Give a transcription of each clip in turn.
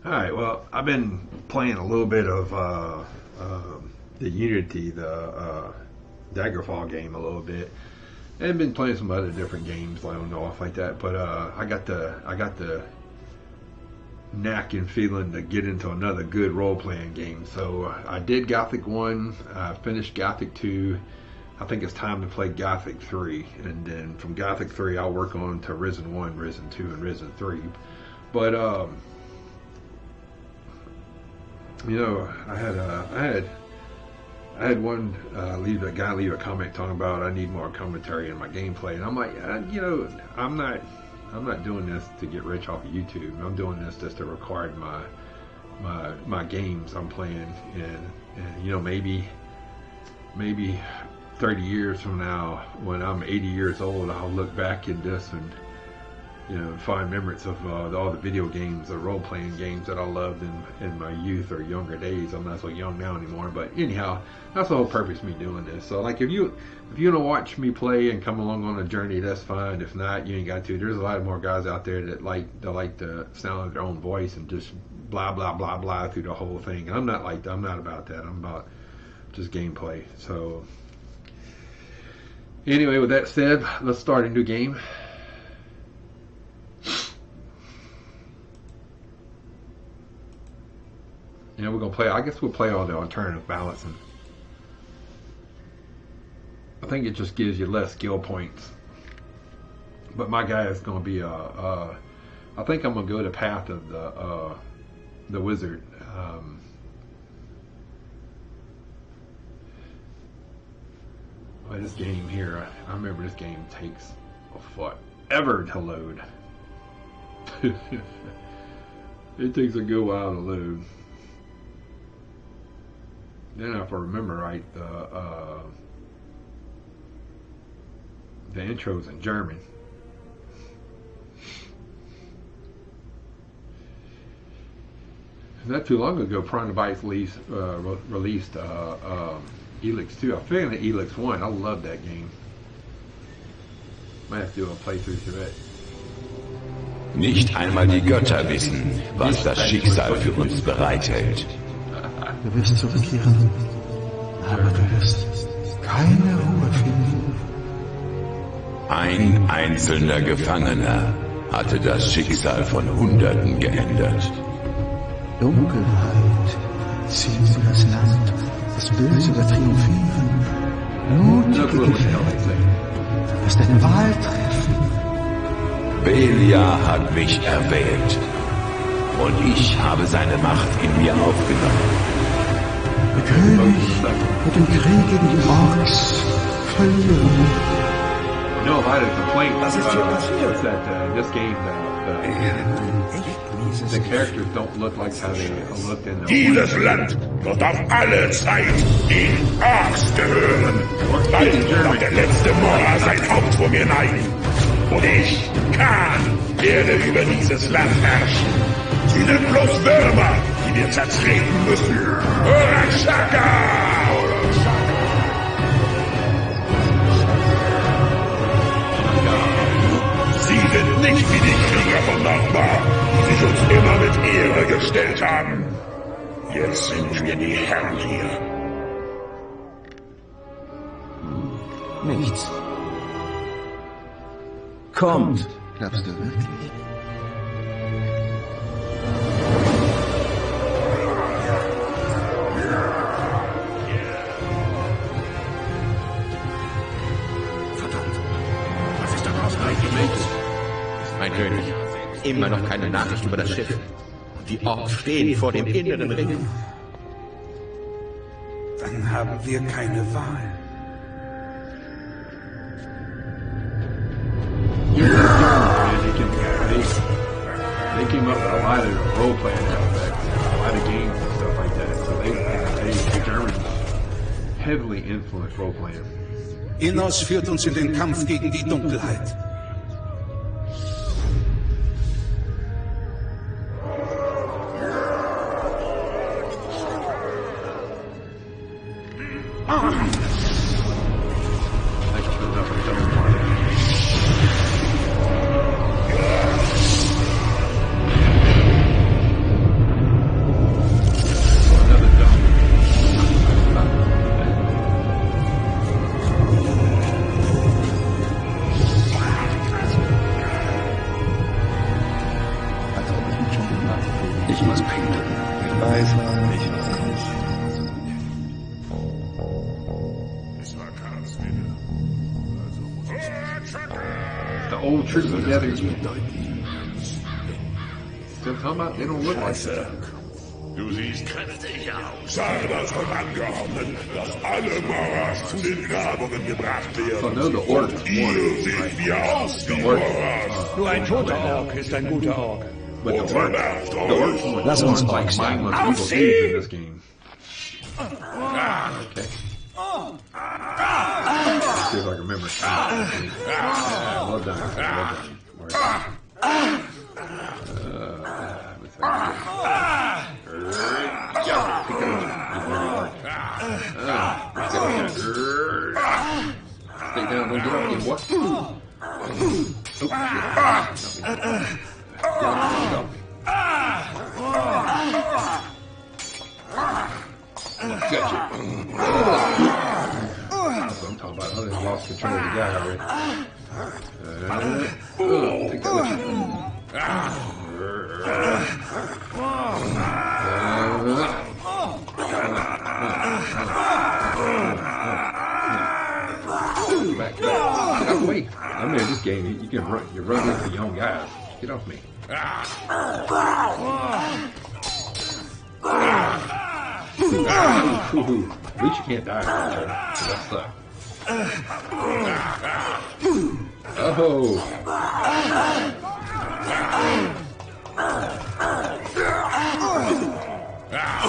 All right. Well, I've been playing a little bit of the Unity, the Daggerfall game a little bit, and been playing some other different games on and off like that. But I got the knack and feeling to get into another good role playing game. So I did Gothic 1, I finished Gothic 2. I think it's time to play Gothic 3, and then from Gothic 3 I'll work on to Risen 1, Risen 2, and Risen 3. But you know, I had one leave a comment talking about I need more commentary in my gameplay, and I'm like, you know, I'm not doing this to get rich off of YouTube. I'm doing this just to record my games I'm playing, and you know, maybe 30 years from now, when I'm 80 years old, I'll look back at this and, you know, find memories of all the video games or role-playing games that I loved in my youth or younger days. I'm not so young now anymore, but anyhow, that's the whole purpose of me doing this. So, like, if you want to watch me play and come along on a journey, that's fine. If not, you ain't got to. There's a lot more guys out there that like the sound of their own voice and just blah blah blah blah through the whole thing. And I'm not like that. I'm not about that. I'm about just gameplay. So, anyway, with that said, let's start a new game. You know, we're gonna play. I guess we'll play all the alternative balancing. I think it just gives you less skill points. But my guy is gonna be I think I'm gonna go the path of the wizard. Well, this game here, I remember this game takes forever to load. It takes a good while to load. Then, if I remember right, the intro's in German. Not too long ago, Piranha Bytes released Helix 2. I figured the Helix 1. I love that game. Might have to do a playthrough through it. Nicht einmal die Götter wissen, was das Schicksal für uns bereithält. Du wirst zurückkehren, aber du wirst keine Ruhe finden. Ein einzelner Gefangener hatte das Schicksal von Hunderten geändert. Dunkelheit zieht über das Land, das Böse wird triumphieren. Mutige Gefährte, du wirst deine Wahl treffen. Belia hat mich erwählt und ich habe seine Macht in mir aufgenommen. Der König wird den Krieg gegen die Orks verlieren. No, I had a complaint that this game, the characters don't look like how they looked in the Dieses Land wird auf alle Zeit den Orks gehören. Bald wird der letzte Mora sein Haupt vor mir neigen. Und ich, Khan, werde über dieses Land herrschen. Sie sind bloß Würmer, die wir zertreten müssen. Orashaka! Sie sind nicht wie die Krieger von Nordmar, die sich uns immer mit Ehre gestellt haben. Jetzt sind wir die Herren hier. Nichts. Kommt. Glaubst du wirklich? Verdammt. Was ist da draußen eigentlich? Mein König, immer noch keine Nachricht über das Schiff. Die Orks stehen vor dem inneren Ring. Dann haben wir keine Wahl. They came up with a lot of role-playing aspects, a lot of games and stuff like that. So the Germans heavily influenced role-playing. Innos führt uns in den Kampf gegen die Dunkelheit. dich ins Pinkeln. Ich weiß. The old trick together. Still talking about they don't look like that. Du siehst kräftig aus. Sage das Kommandoren, dass alle Moras zu den Grabungen gebracht werden. Oh no, the orc. Und ihr seht wie aus wie Moras. Nur ein toter Ork ist ein guter Ork. But the orcs Lass uns like aufstehen. mindless people do in this game. Okay. Let's see if I can remember. Well done. Well done. Stay down, don't get up again, what? Gotcha. That's what I'm talking about. I done lost control of the guy already. Take that with you. Back. Get out of the way. I'm in this game. You can run. You run into young guys. Get off me. At least you can't die. So that sucks. Oh.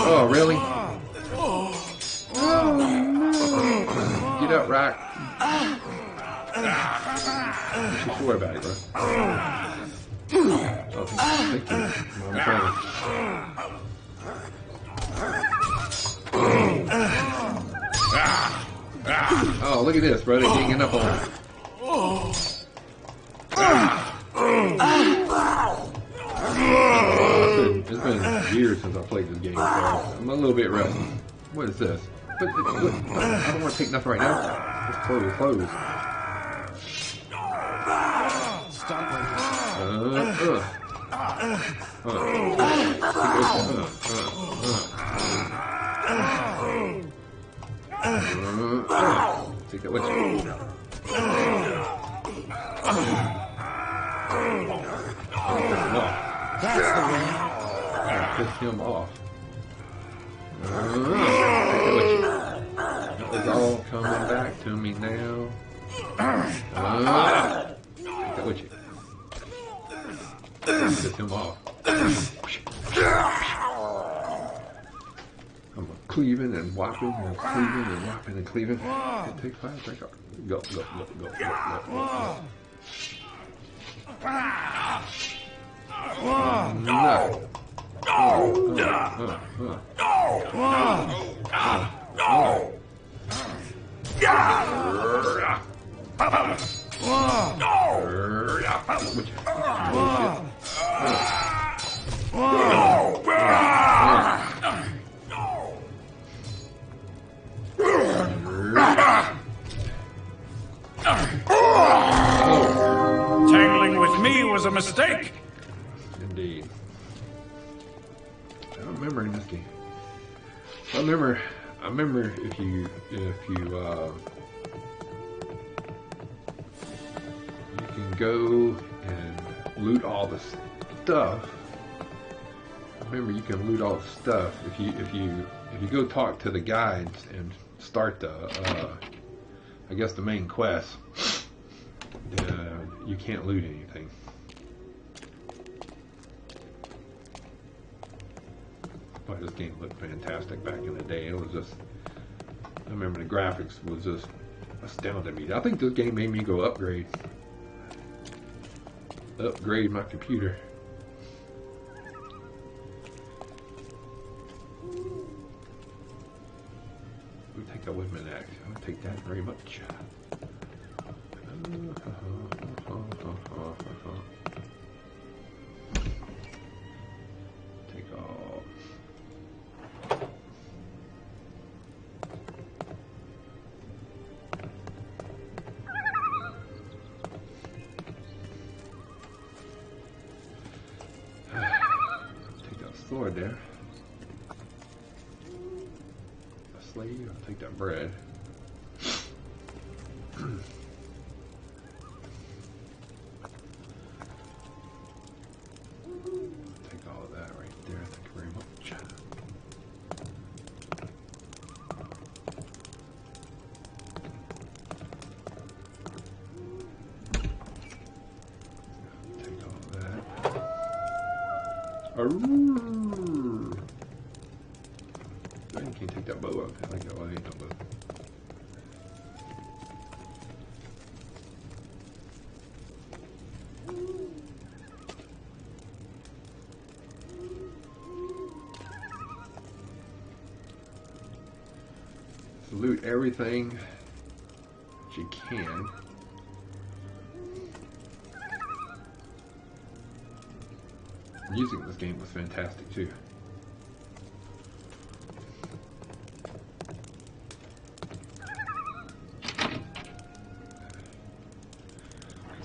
Oh, really? Get up, Rock. What you sure about it, bro? Oh, thank you. I'm trying Oh, look at this, bro. They're ganging up on me. It's been years since I played this game, so I'm a little bit rusty. What is this? What? I don't want to take nothing right now. Let's close. Take that with you. That's the way. Piss him off. Take that with you. It's all coming back to me now. Take that with you. Piss him off. I'm cleaving and whopping and cleaving and whopping and cleaving. It takes 5 seconds. Go. No. Tangling with me was a mistake. Indeed. I don't remember in this game. I remember if you can go and loot all the stuff. I remember you can loot all the stuff if you go talk to the guides and start the I guess the main quest. You can't loot anything. Boy, this game looked fantastic back in the day. It was just, I remember the graphics was just astounding me. I think this game made me go upgrade my computer. I'll take that with me next. I'll take that very much. Take off. Take out sword there. A slave, I'll take that bread. Take all of that right there, thank you very much. Take all of that. Arrgh. You can't take that bow up. I think I ain't no bow. Loot everything that you can. Music in this game was fantastic too.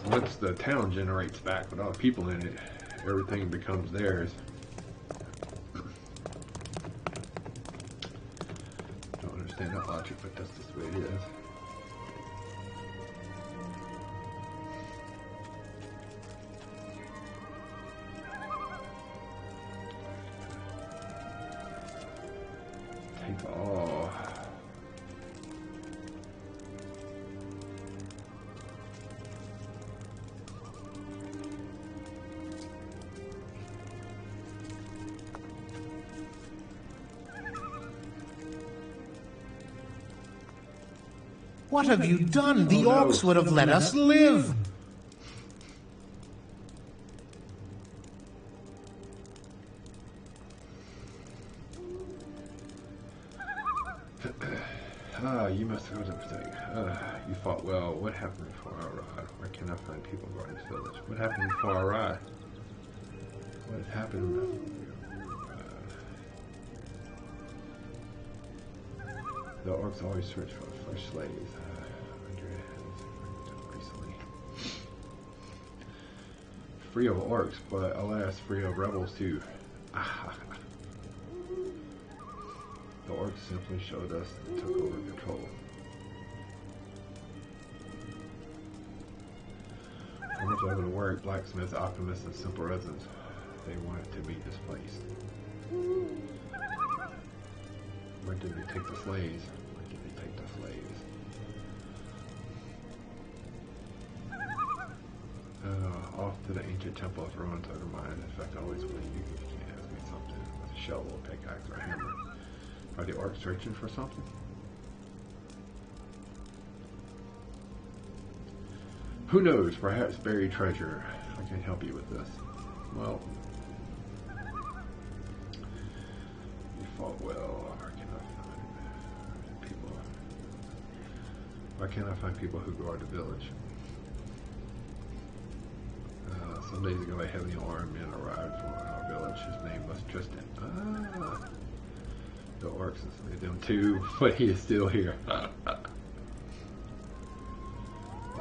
So once the town generates back with all the people in it, everything becomes theirs. Don't understand that logic, but that's just the way it is. Take all. What have you done? The orcs would have let us live. You must have got a mistake. You fought well. What happened before our ride? Where can I find people guarding this village? What happened before our ride? What happened? The orcs always search for slaves. Recently. Free of orcs, but alas, free of rebels too. The orcs simply showed us and took over control. Farmers are able to work, blacksmiths, alchemists, and simple residents. They wanted to be displaced. Where did they take the slaves? Where did they take the slaves? Off to the ancient temple of ruins undermined. In fact, I always believe you can ask me something with a shovel, a pickaxe, or a hammer. Are the orcs searching for something? Who knows? Perhaps buried treasure. I can help you with this. Well, you fought well. Where can I find people? Why can't I find people who guard the village? Some days ago, a heavily armed man arrived from our village. His name was Tristan. The orcs enslaved them too, but he is still here. Maybe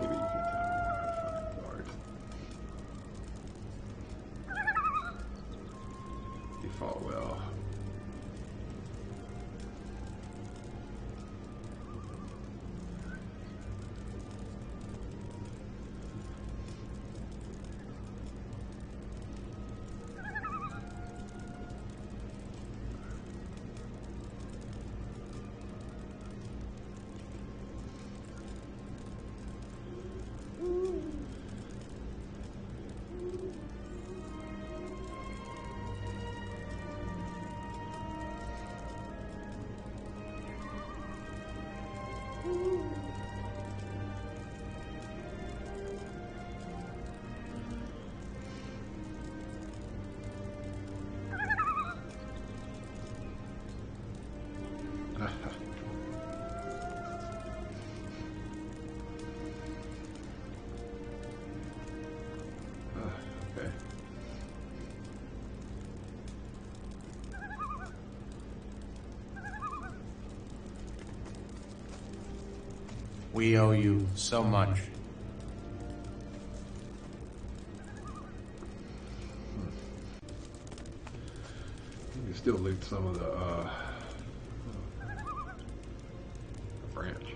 you can tell me where I find guards. He fought well. Okay. We owe you so much. still loot some of the branch.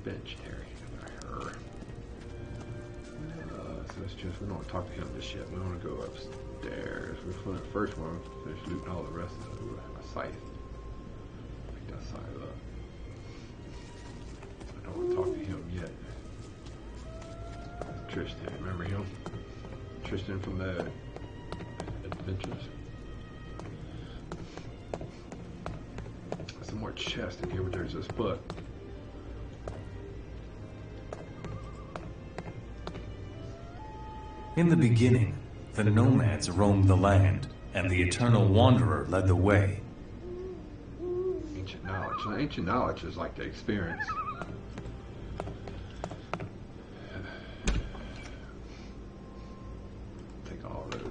Bench Terry. So it's just, we don't want to talk to him just yet. We want to go upstairs. First we want to finish looting all the rest of the scythe. Pick that scythe up. I don't want to talk to him yet. Tristan, remember him? Tristan from the Adventures. Some more chests in here, but there's this book. In the beginning, the nomads roamed the land, and the eternal wanderer led the way. Ancient knowledge. Now, ancient knowledge is like the experience. Take all of those.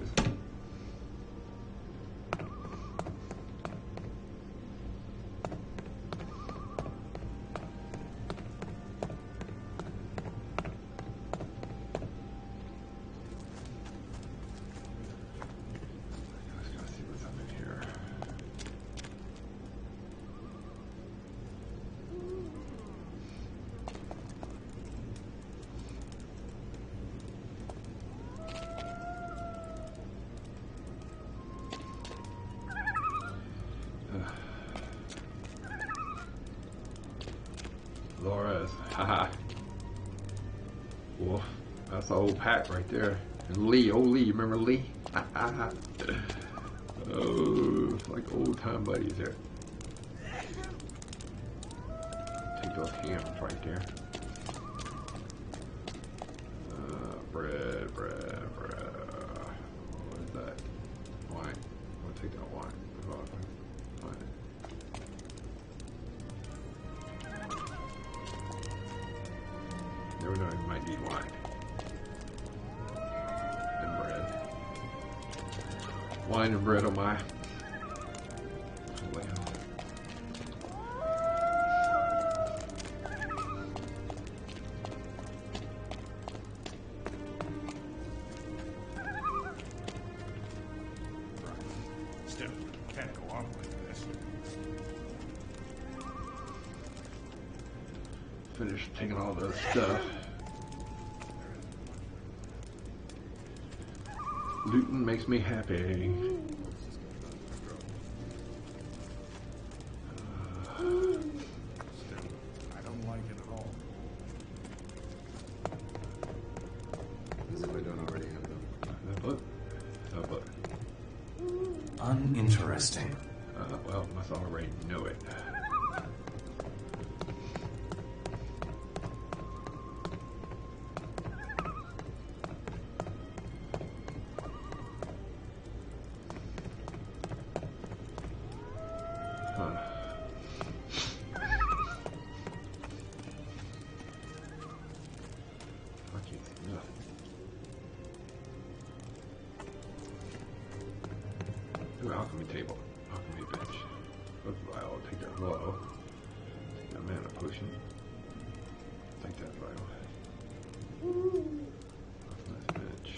Laura's, haha. Wolf, that's the old pack right there. And Lee, oh Lee, you remember Lee? Oh, it's like old time buddies there. Take those hams right there. Bread. What is that? Wine. I'll take that wine. Find it. Never know, you might need wine. And bread. Wine and bread on my lamb. Still, can't go on like this. Finished taking all the stuff. Looting makes me happy. I don't like it at all. As if I don't already have them. That book? That book. Uninteresting. Well, must already know it. Ooh, alchemy table. Alchemy bench. Book vial. Take that glow. Take that mana potion. Take that vial. Nice bench.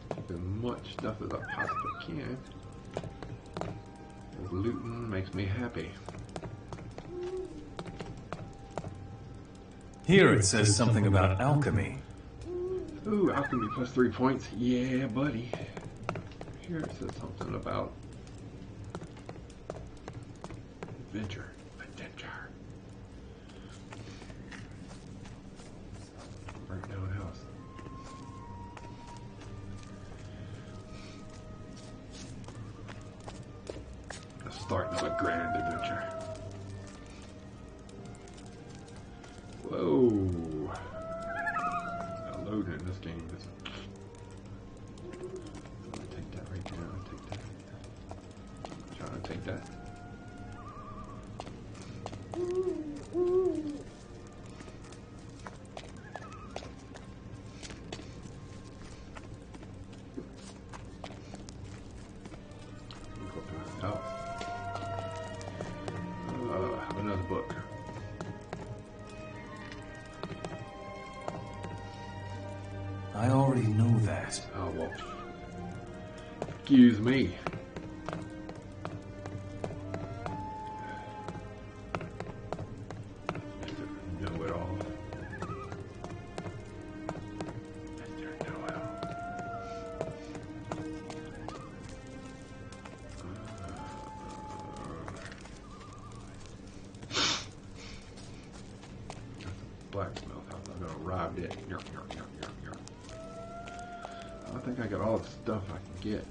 Take as much stuff as I possibly can. Looting makes me happy. Here it says something about alchemy. Ooh, alchemy plus 3 points. Yeah, buddy. Here it says something about adventure. Break down a house. The start of a grand adventure. Whoa. Loading in this game is. I'll take that right there. I'll take that. Trying to take that. Go up to the Excuse me. Know-it-all. Mr. Know-it-all. Blacksmith. I'm gonna rob it. I think I got all the stuff I can get.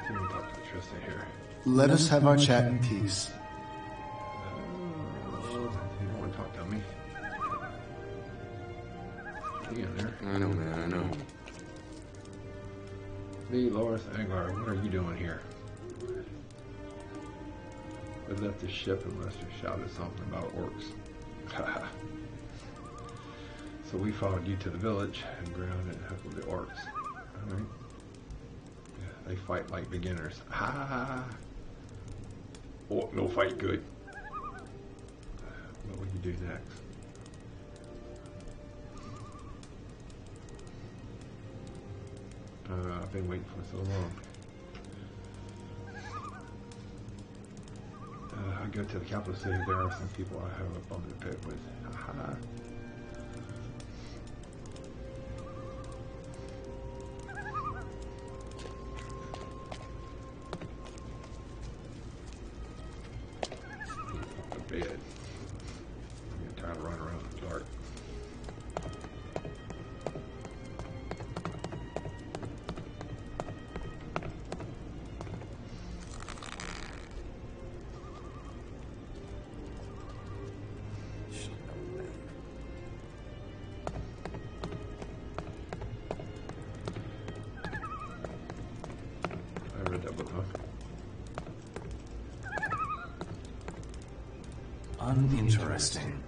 Let me talk to Tristan here. Let us have our chat in peace. You don't want to talk to me. Be in there. I know, man, I know. Lee, Loris, Agar, what are you doing here? We left the ship and Lester shouted something about orcs. So we followed you to the village and grounded with the orcs. Alright. Yeah, they fight like beginners. Ha! Orc no fight good. What will you do next? I've been waiting for so long. I go to the capital city. There are some people I have a bump to pick with. Haha. The bed. I'm tired of running around in the dark. I read that book, huh? Uninteresting.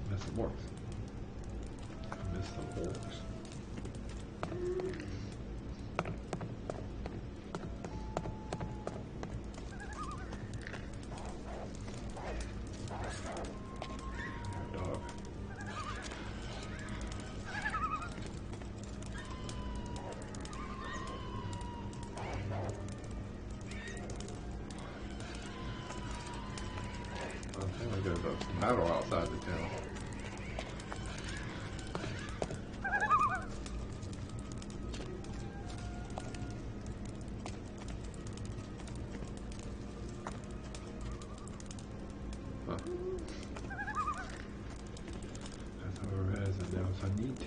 Miss some orcs. Miss some orcs. Dog. I think there's a battle outside the town. Huh. That's how it is. And now, so I need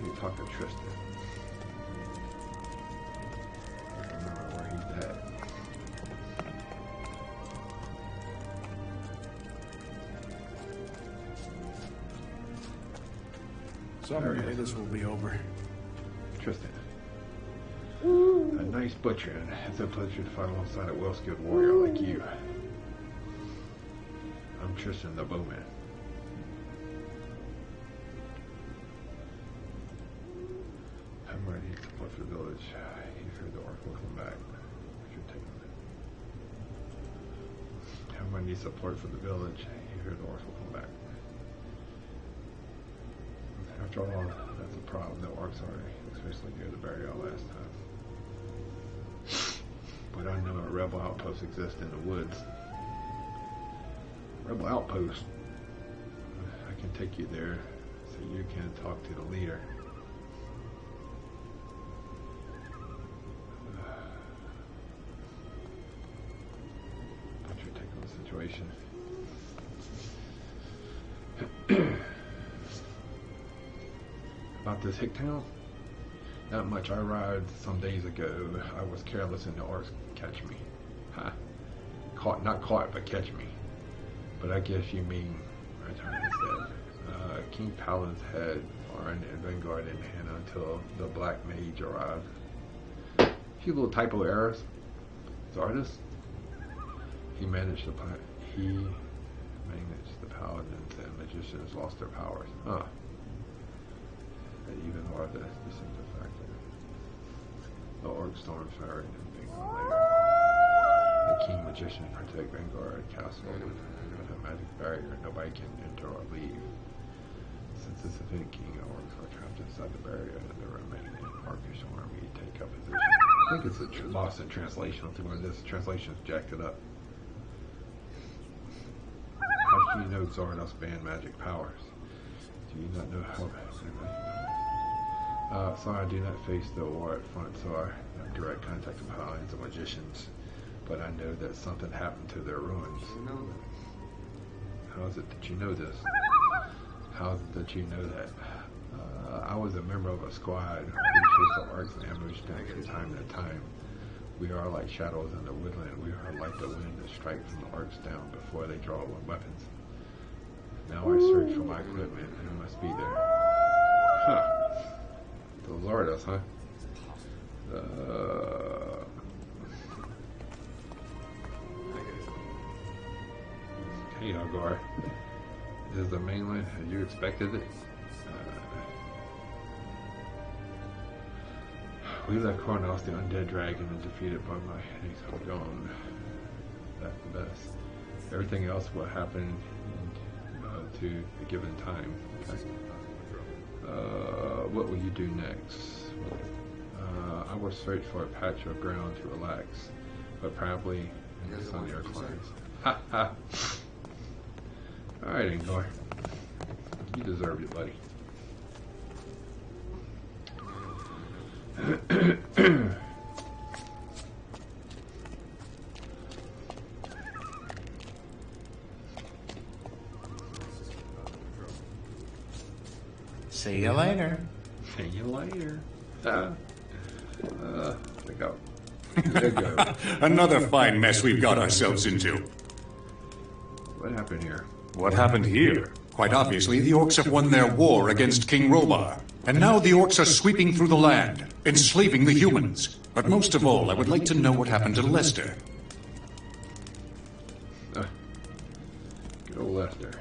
to talk to Tristan. I don't remember where he's at. Someday this will be over. Tristan. A nice butcher, and it's a pleasure to fight alongside a well-skilled warrior like you. I'm Tristan the Bowman. I'm ready to support for the village. You heard the orc will come back. I should take them. Everyone needs support for the village. You heard the orcs will come back. After all, that's a problem. The orcs are especially near the burial last time. But I know a rebel outpost exists in the woods. Rebel outpost. I can take you there so you can talk to the leader. What's your take on the situation? About this hick town? Not much. I arrived some days ago. I was careless and the orcs catch me. Huh. Caught, not caught, but catch me. But I guess you mean return instead. King Paladin's had Foreign and Vanguard in hand until the Black Mage arrived. Few little typo errors. Zardas. He managed the Paladins and Magicians lost their powers. Huh. And even more of this is the factor. The Orc storms Fairy and Vanguard later. The King Magician protect Vanguard Castle with a magic barrier. Nobody can enter or leave. Since this event, King and Orcs are trapped inside the barrier and the remaining Orcish army take up position. I think it's a lost in translation. I think when this translation's jacked it up. How do you know Zardos banned magic powers? Do you not know how? Sorry, I do not face the war at front, so I have direct contact with Paladins and Magicians. But I know that something happened to their ruins. How is it that you know this? How is it that you know that? I was a member of a squad who chased the orcs and ambushed them from time to time. We are like shadows in the woodland. We are like the wind that strikes from the orcs down before they draw weapons. Now I search for my equipment and it must be there. Huh. Those Zardos, huh? Hey, Algar. This is the mainland. Had you expected it? We left Kornos, the undead dragon, and defeated by my Hexagon. That's the best. Everything else will happen to a given time. Okay. What will you do next? I will search for a patch of ground to relax, but probably in the sunnier climes. Ha ha! Alright, Angor. You deserve it, buddy. See you later. See you later. Go. There go. Another fine mess we've got ourselves into. What happened here? What happened here? Quite obviously, the orcs have won their war against King Robar. And now the orcs are sweeping through the land, enslaving the humans. But most of all, I would like to know what happened to Lester. Good old Lester.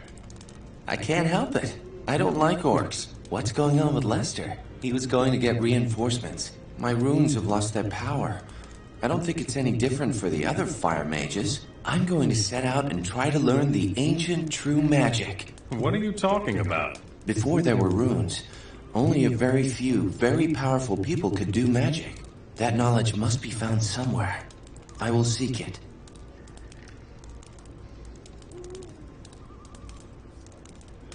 I can't help it. I don't like orcs. What's going on with Lester? He was going to get reinforcements. My runes have lost their power. I don't think it's any different for the other fire mages. I'm going to set out and try to learn the ancient true magic. What are you talking about? Before there were runes, only a very few, very powerful people could do magic. That knowledge must be found somewhere. I will seek it.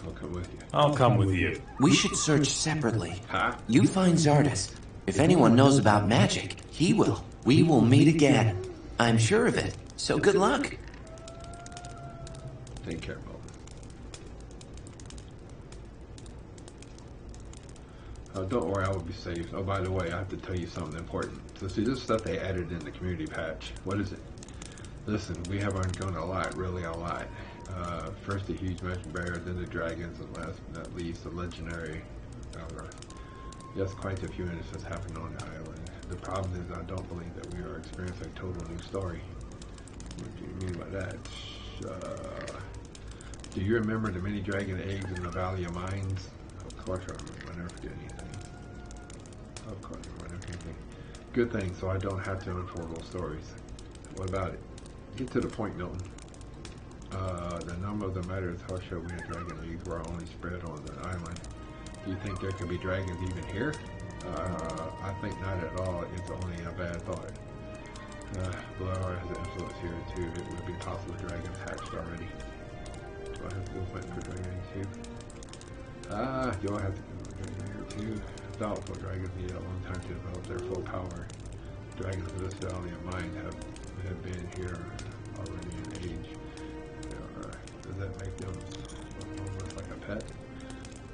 I'll come with you. I'll come with you. We should search separately. Huh? You find Zardas. If anyone knows about magic, he will. We will meet again. I'm sure of it. So good luck. Take care, Bob. Don't worry, I will be safe. Oh, by the way, I have to tell you something important. So see, this stuff they added in the community patch. What is it? Listen, we have undergone a lot, really a lot. First the huge magic barrier, then the dragons, and last but not least, the legendary yes, quite a few incidents happened on the island. The problem is I don't believe that we are experiencing a total new story. What do you mean by that? Do you remember the many dragon eggs in the Valley of Mines? Of course I remember. I never forget anything. Of course I remember anything. Good thing, so I don't have to unfold those stories. What about it? Get to the point, Milton. The number of the matter is how sure we had dragon eggs were only spread on the island. Do you think there could be dragons even here? I think not at all. It's only a bad thought. Blower has an influence here too. It would be possible dragons hatched already. Do I have to go fight for dragons too? You'll have to go for dragon here too. Doubtful dragons need a long time to develop their full power. Dragons of this valley of mine have been here already in age. Does that make them almost like a pet?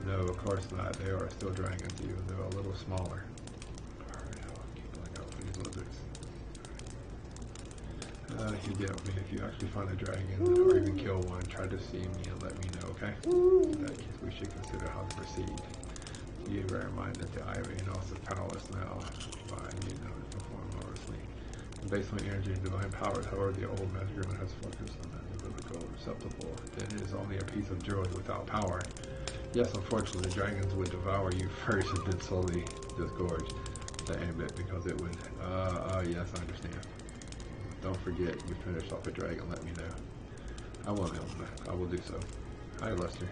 No, of course not. They are still dragons, even though a little smaller. You get me. If you actually find a dragon or even kill one, try to see me and let me know, okay? In that case, we should consider how to proceed. You bear in mind that the Ivanos is powerless now, by to perform marvelously. Based on energy and divine powers, however, the old masculine has focused on that biblical receptacle. Then it is only a piece of jewelry without power. Yes, unfortunately, the dragons would devour you first and then slowly disgorge the amulet because it would. Yes, I understand. Don't forget, you finish off a dragon, let me know. I will help. I will do so. Hi, Lester.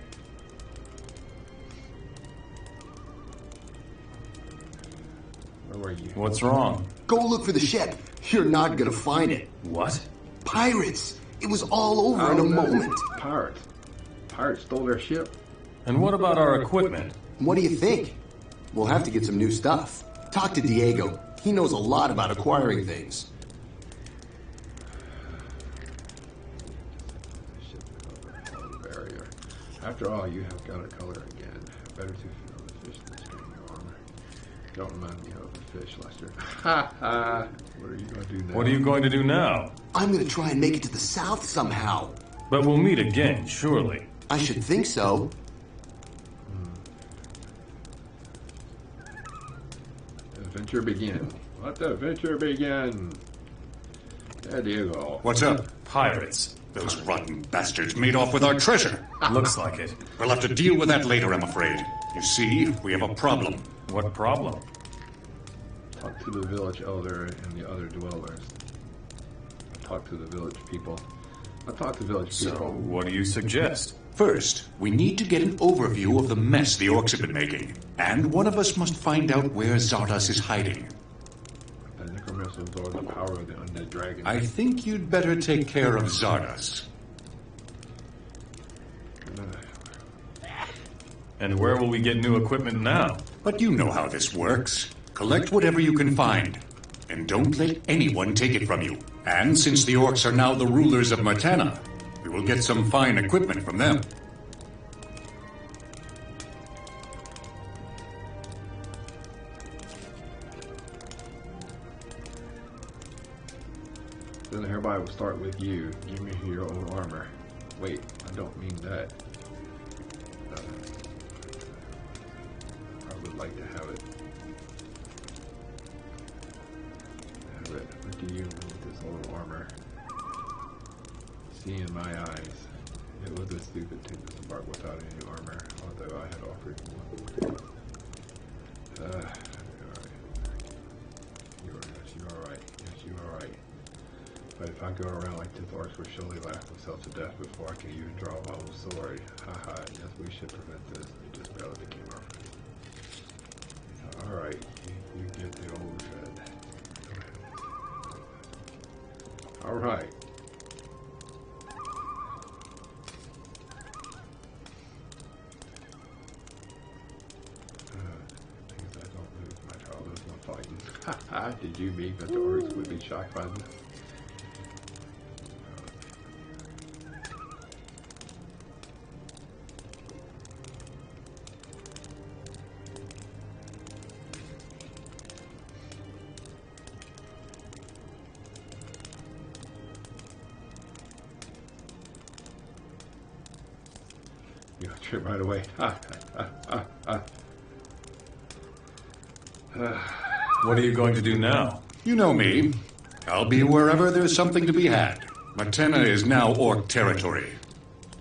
Where were you? What's wrong? Go look for the ship. You're not gonna find it. What? Pirates. It was all over in a moment. Pirates. Pirates stole their ship. And what about our equipment? What do you think? We'll have to get some new stuff. Talk to Diego. He knows a lot about acquiring things. Barrier. After all, you have got a color again. Better to feel the fish than string your armor. Don't remind me of the fish, Lester. Ha ha! What are you going to do now? What are you going to do now? I'm going to try and make it to the south somehow. But we'll meet again, surely. I should think so. Adventure begin. Let the adventure begin. There you go. What's up? Pirates. Those rotten bastards made off with our treasure. Looks like it. We'll have to deal with that later, I'm afraid. You see, we have a problem. What problem? Talk to the village elder and the other dwellers. Talk to the village people. I'll talk to village people. So, what do you suggest? First, we need to get an overview of the mess the orcs have been making. And one of us must find out where Zardas is hiding. The necromancer absorbs the power of the undead dragon. I think you'd better take care of Zardas. And where will we get new equipment now? But you know how this works. Collect whatever you can find. And don't let anyone take it from you. And since the orcs are now the rulers of Martana, we will get some fine equipment from them. Then everybody will start with you. Give me your own armor. Wait, I don't mean that. I would like to have it. What do you need this old armor? See in my eyes. It was a stupid to disembark without any armor, although I had offered one. Alright. You are right. Yes, you are right. But if I go around like this, orcs will surely laugh themselves to death before I can even draw my own sword. Haha, yes, we should prevent this. We just barely became our friends. Alright, you get the old shred. Alright. Things I don't lose my childhood no fighting. Haha, did you mean that the orcs would be shocked by this? You trip right away. What are you going to do now? You know me. I'll be wherever there's something to be had. Martana is now orc territory.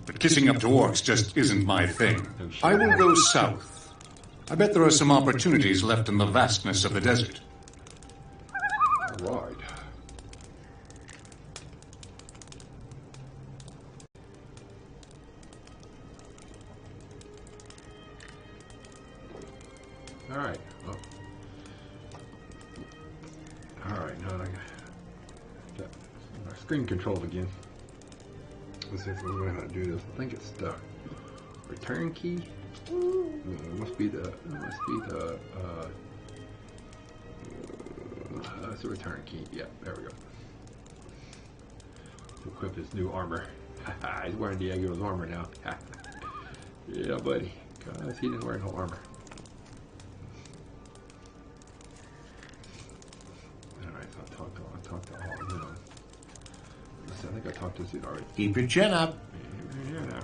But kissing up to orcs just isn't my thing. I will go south. I bet there are some opportunities left in the vastness of the desert. Right. Alright, well. Alright, now I got my screen controlled again. Let's see if we know how to do this. I think it's the return key. It must be the, it's a return key. Yeah, there we go. To equip his new armor. He's wearing Diego's armor now. Yeah, buddy. Cause he didn't wear no armor. Alright, so I'll talk to all of them. I think I talked to this dude already. Keep your chin up. Yeah.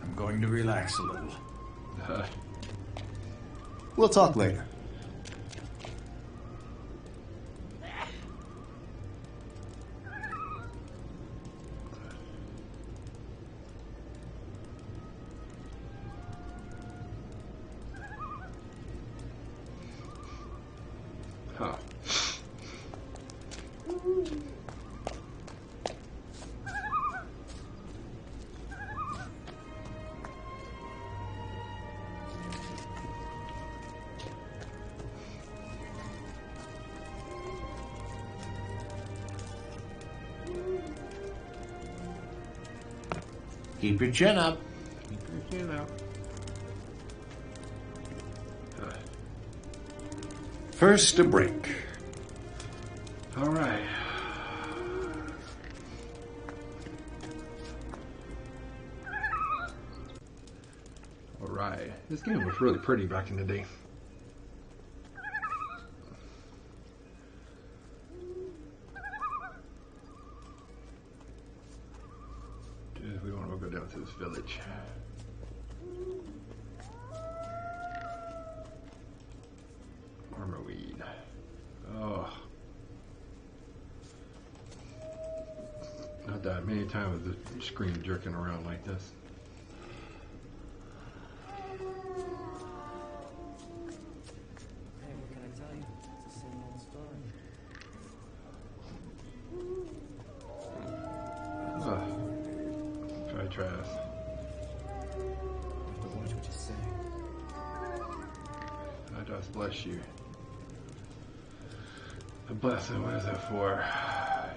I'm going to relax a little. We'll talk later. Huh. Keep your chin up. Keep your chin up. First, a break. All right. All right. This game was really pretty back in the day. We want to go down to this village. Armor weed. Oh. Not that many times with the screen jerking around like this. Hey, what can I tell you? It's the same old story. Try trash. But watch what you say. I just bless you. A blessing, what is that for?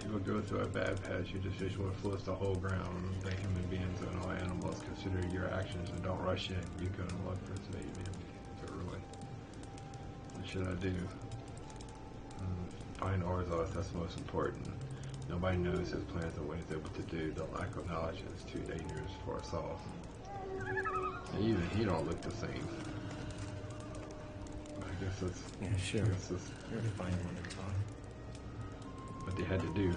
You will go through a bad patch, your decision will influence the whole ground. The human beings and all animals consider your actions and don't rush in. You go and look for saving. So really, what should I do? Find Orzos, that's most important. Nobody knows his plans and what he's able to do. The lack of knowledge is too dangerous for us all. And even he don't look the same. I guess that's... Yeah, sure. I guess that's You're a fine one to talk. what they had to do.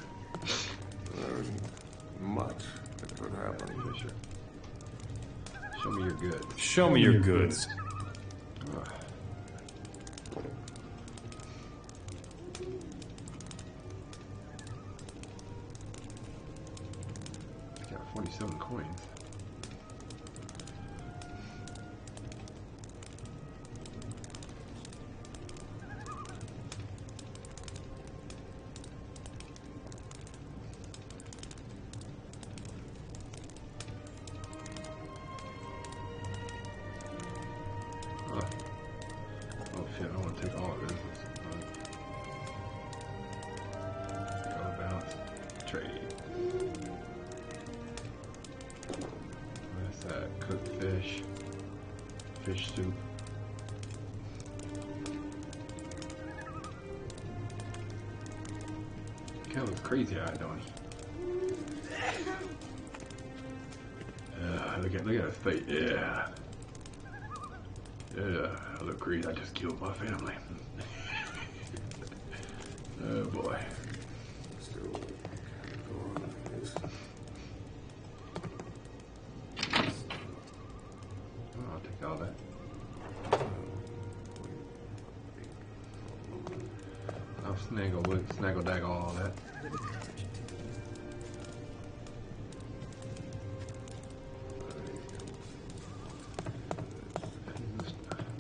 There isn't much that could happen. Fisher. Show me your goods. Show me your goods. Got 47 coins. Oh shit, I want to take all of this. Go bounce. Trade. What's that? Cooked fish. Fish soup. Kind of looks crazy eyed, don't he? Look at his face. Yeah. Yeah, I look crazy. I just killed my family. Oh boy. Still go on this. Oh, I'll take all that. I'll snaggle daggle all that.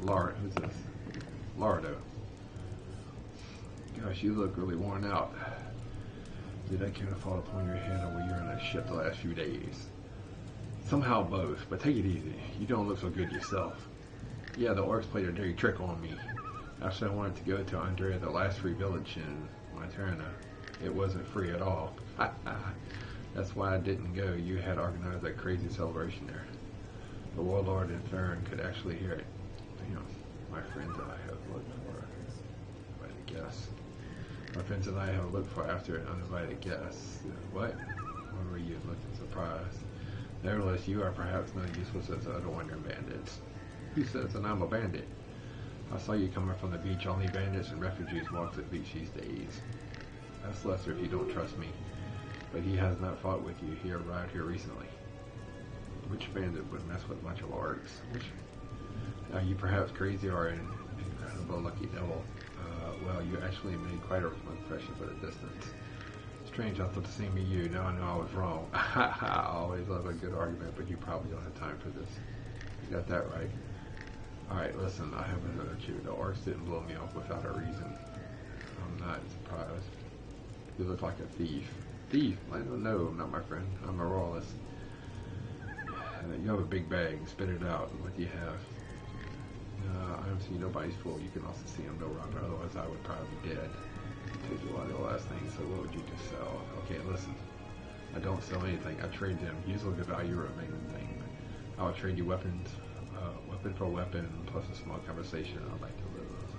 Laura, who's this? Lardo. Gosh, you look really worn out. Did that kind of fall upon your head, or were you on a ship the last few days? Somehow both, but take it easy. You don't look so good yourself. Yeah, the orcs played a dirty trick on me. After I wanted to go to Andrea, the last free village in Montana, it wasn't free at all. That's That's why I didn't go. You had organized that crazy celebration there. The warlord and Farron could actually hear it. You know, my friends and I have looked for uninvited guests. My friends and I have looked for after an uninvited guest. What? Why were you looking surprised? Nevertheless, you are perhaps not useless as other wandering bandits. Who says that I'm a bandit? I saw you coming from the beach. Only bandits and refugees walk the beach these days. That's Lester if you don't trust me. But he has not fought with you. He arrived here recently. Which bandit would mess with a bunch of orcs? Are you perhaps crazy or an incredible lucky devil? Well, you actually made quite a impression for the distance. Strange, I thought the same of you. Now I know I was wrong. I always love a good argument, but you probably don't have time for this. You got that right. Alright, listen, I haven't hurt you. The orcs didn't blow me off without a reason. I'm not surprised. You look like a thief. Thief? No, I'm not my friend. I'm a royalist. You have a big bag. Spit it out. What do you have? I don't see nobody's fool. You can also see I'm no robber. Otherwise, I would probably be dead. Take you one of the last things. So what would you just sell? Okay, listen. I don't sell anything. I trade them. Usually the value remains the same. I'll trade you weapons. Weapon for weapon, plus a small conversation. I'd like to live. So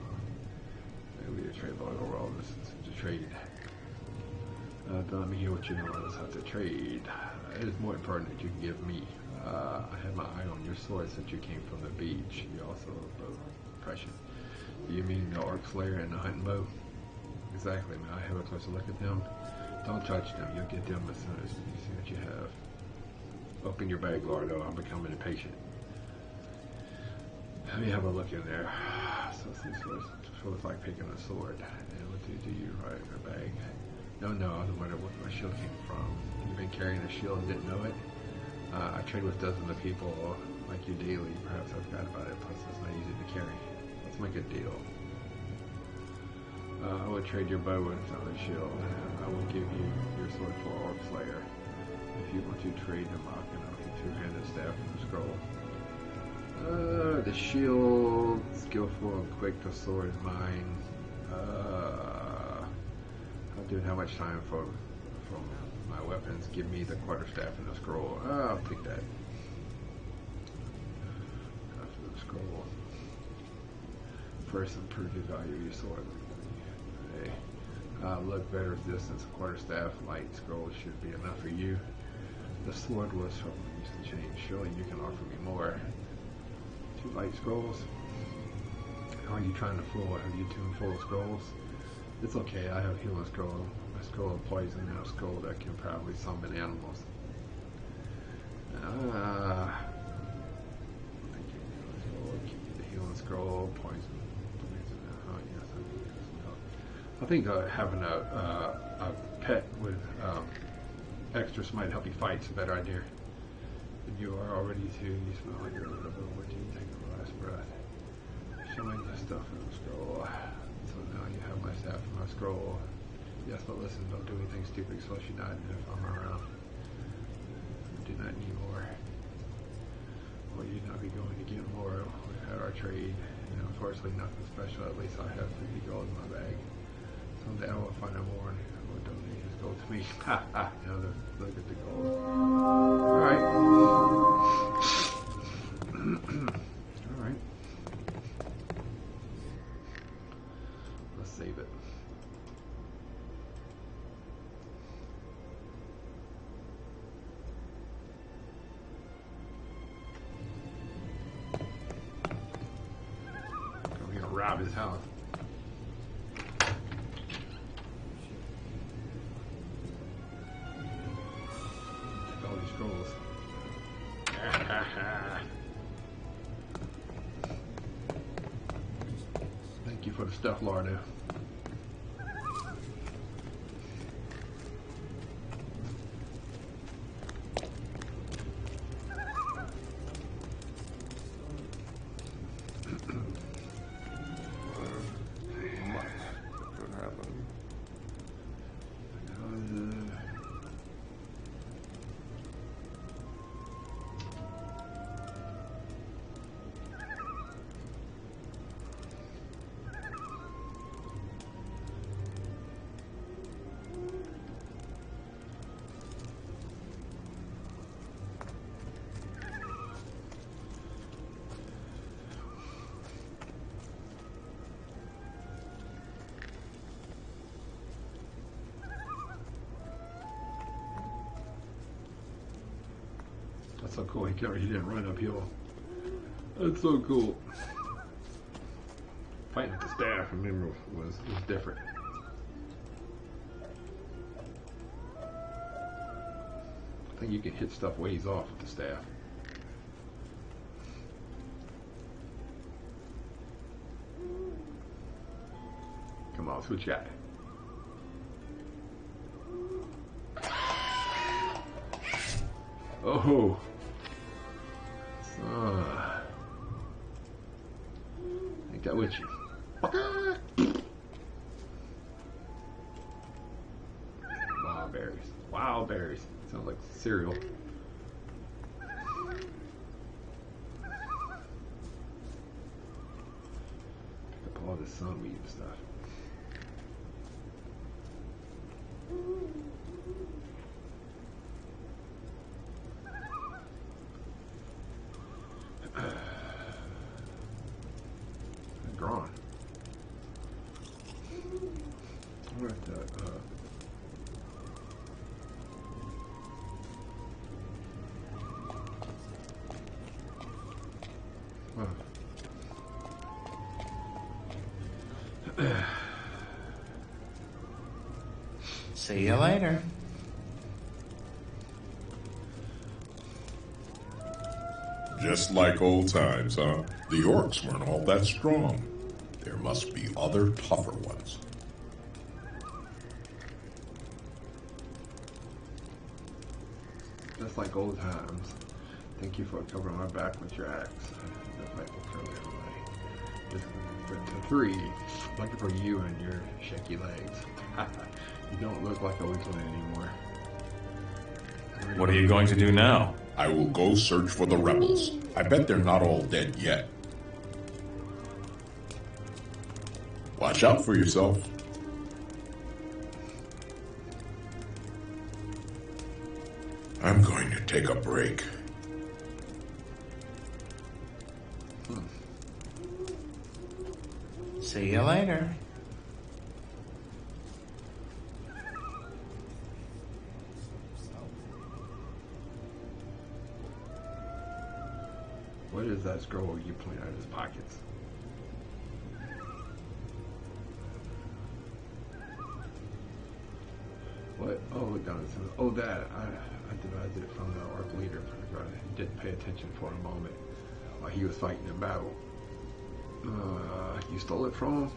maybe a trade loyal role. This is to trade. Don't let me hear what you know about us how to trade. It is more important that you can give me. I had my eye on your sword since you came from the beach. You also have a bow impression. Do you mean the orc slayer and the hunting bow? Exactly, man. I have a closer look at them. Don't touch them. You'll get them as soon as you see what you have. Open your bag, Lardo. I'm becoming impatient. Let me have a look in there. So it's like picking a sword. And what do you right in your bag? No, I was wondering where my shield came from. You've been carrying a shield and didn't know it? I trade with dozens of people like you daily. Perhaps I forgot about it. Plus, it's not easy to carry. Let's make a deal. I would trade your bow and a shield. I will give you your sword for Orc Slayer. If you want to trade them, I can offer you two-handed staff and a scroll. The shield, skillful and quick. The sword is mine. I'll do it how much time from my weapons. Give me the quarterstaff and the scroll. I'll take that. After the scroll. First, improve the value of your sword. Okay. Look, better distance. Quarterstaff, light scroll should be enough for you. The sword was from used to change. Surely you can offer me more. 2 light scrolls. How are you trying to fool? Have you 2 full scrolls? It's okay, I have healing scroll. A scroll of poison and a scroll that can probably summon animals. The healing scroll, poison. I think having a pet with extras might help you fight is a better idea. And you are already too. You smell like you're a little bit what you take the last breath. Showing the stuff in the scroll. So now you have my staff and my scroll. Yes, but listen, don't do anything stupid so she died if I'm around. I do not need more. Will you not be going to get more? We had our trade. Unfortunately, nothing special. At least I have 50 gold in my bag. Someday I will find out more and I will donate his gold to me. Look at the gold. Alright. Alright. Let's save it. We're gonna rob his house. Scrolls. Thank you for the stuff, Lardo. That's so cool. He didn't run uphill. That's so cool. Fighting with the staff, remember, was different. I think you can hit stuff ways off with the staff. Come on, switch guy. Oh. Take that with you. Wild berries. Wild berries. Sounds like cereal. Pick up all this sunweed and stuff. Drawn. We're at the See you later. Just like old times, huh? The orcs weren't all that strong. There must be other tougher ones. Just like old times. Thank you for covering my back with your axe. The fight will kill everybody. Just for 3. Looking for you and your shaky legs. You don't look like a weakling anymore. What are you going to do now? I will go search for the rebels. I bet they're not all dead yet. Watch out for yourself. I'm going to take a break. See you later. What is that scroll you point out of his pockets? What? Oh, look down. Oh, that. I devised it from the orc leader. I didn't pay attention for a moment while he was fighting in battle. You stole it from him?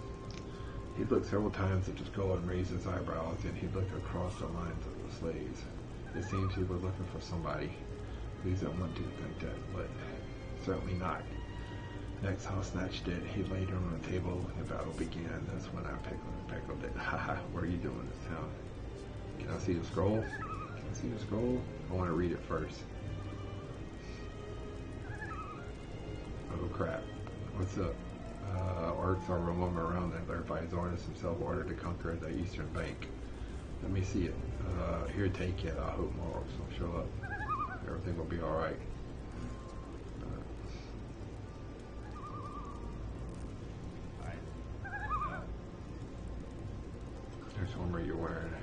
He'd looked several times at the scroll and raised his eyebrows, and he looked across the lines of the slaves. It seems he was looking for somebody. Please don't want to think that, but certainly not. Next, I snatched it. He laid it on the table, and the battle began. That's when I pickled it. Haha, what are you doing this town? Can I see the scroll? Can I see the scroll? I want to read it first. Oh crap. What's up? Orcs are roaming around and by his orders himself ordered to conquer the eastern bank. Let me see it. Here, take it. I hope more orcs will show up. Everything will be alright. There's armor you're wearing.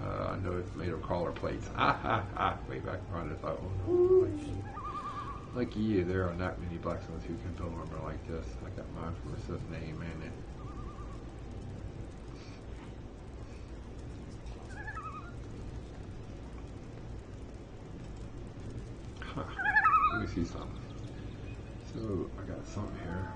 I know it's made of crawler plates. Way back around, I thought, oh no, like you, there are not many blacksmiths who can build armor like this. I got mine from a Sith name, man. Let me see something. So I got something here.